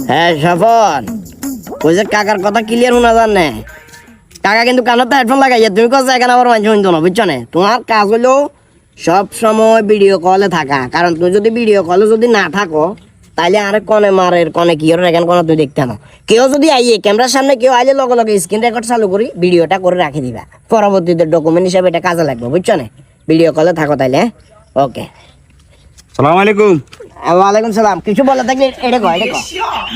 হ্যাঁ সফল ওই যে কাকার কথা ক্লিয়ার শোনা যান না কাকা কিন্তু কানত হেডফোন লাগাইয়া তুমি কোথায় এখানে আবার মানুষ শুনতো না বুঝছো না তোমার কাজ হলো সব সময় ভিডিও কলে থাকা কারণ তুমি যদি ভিডিও কলে যদি না থাকো তাইলে আরে কনে মারের কনে কি ওর এখানে কোনো তুই দেখতে না কেউ যদি আইয়ে ক্যামেরার সামনে কেউ আইলে লগে লগে স্ক্রিন রেকর্ড চালু করি ভিডিওটা করে রাখি দিবা পরবর্তীতে ডকুমেন্ট হিসাবে এটা কাজে লাগবে বুঝছো না ভিডিও কলে থাকো তাইলে ওকে সালাম আলাইকুম। ওয়ালাইকুম সালাম কিছু বলা থাকলে এটা কয়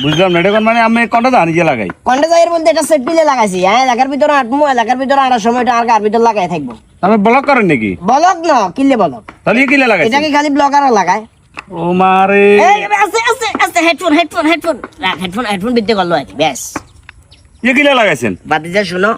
বুঝলাম না, এটা কোন মানে আমি কোনটা জানি যে লাগাই কন্ডে যাইয়ের বলতে এটা সেট পিলে লাগাইছি হ্যাঁ এলাকার ভিতরে আটমু এলাকার ভিতরে আনার সময় এটা আর কার ভিতরে লাগাই থাকবো আমি ব্লক করেন নাকি? বলক না কিনলে বলক তাহলে কিলে লাগাই এটা কি খালি ব্লগার লাগায় ও মারে এই আস্তে আস্তে আস্তে হেডফোন হেডফোন হেডফোন রাখ হেডফোন হেডফোন বিদ্যে করলো আর ব্যাস কিলে লাগাইছেন? বাতিজা শুনো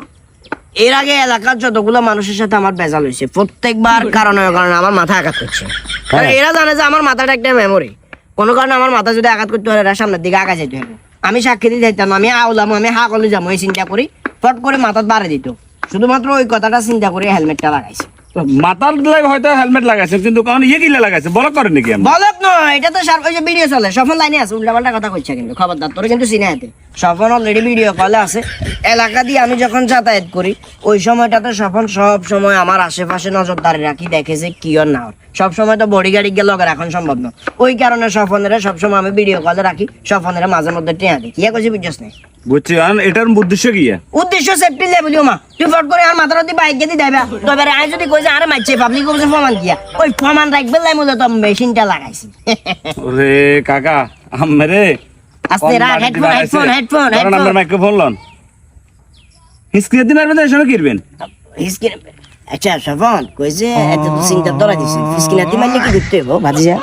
এর আগে এলাকার যতগুলো মানুষের সাথে আমার বেজাল হয়েছে প্রত্যেকবার কারণে আমার মাথা আঘাত করছে কারণ এরা জানে যে আমার মাথাটা একটা মেমোরি কোনো কারণে আমার মাথা যদি আঘাত করতে হয় এরা সামনের দিকে আগা যেতে হবে আমি সাক্ষী দিতে যেতাম আমি আউলাম আমি হা কলে যাবো এই চিন্তা করি ফট করে মাথা বাড়ে দিত শুধুমাত্র ওই কথাটা চিন্তা করে হেলমেটটা লাগাইছে মাথার লাই হয়তো হেলমেট লাগাইছেন কিন্তু কারণ কিলে লাগাইছে ব্লক করেন নাকি? আমি বলক নয় এটা তো ওই যে ভিডিও চলে সফল লাইনে আছে উল্টাপাল্টা কথা কইছে কিন্তু খবরদার তোরে কিন্তু চিনে হাতে সফল অলরেডি ভিডিও কলে আছে এলাকা দিয়ে আমি যখন যাতায়াত করি ওই সময়টাতে সফল সব সময় আমার আশেপাশে নজরদারি রাখি দেখে যে কি আর না হয় সব সময় তো বডি গাড়ি গেলে লগে রাখন সম্ভব না ওই কারণে সফলের সবসময় আমি ভিডিও কলে রাখি সফলের মাঝে মধ্যে টেয়া দিই কি কইছি বুঝছস না বুঝছি এটার উদ্দেশ্য কি? উদ্দেশ্য সেফটি লেভেলিও মা তুই ফট করে আর মাথার দিয়ে বাইক দিয়ে দেবা তবে আই যদি কইছে আরে মাইছে পাবলিক কইছে ফমান দিয়া ওই ফমান রাখবে লাই মূলত তো মেশিনটা লাগাইছি ওরে কাকা আমরে আস্তে রাখ হেডফোন হেডফোন হেডফোন কারণ আমার মাইক্রোফোন লন হিসকিয়ে দিন আর মধ্যে এসে কিরবেন হিসকিন আচ্ছা সফল কইছে এত তো চিন্তা ধরা দিছে হিসকিনাতি মারলে কি করতে হবে ভাজি যা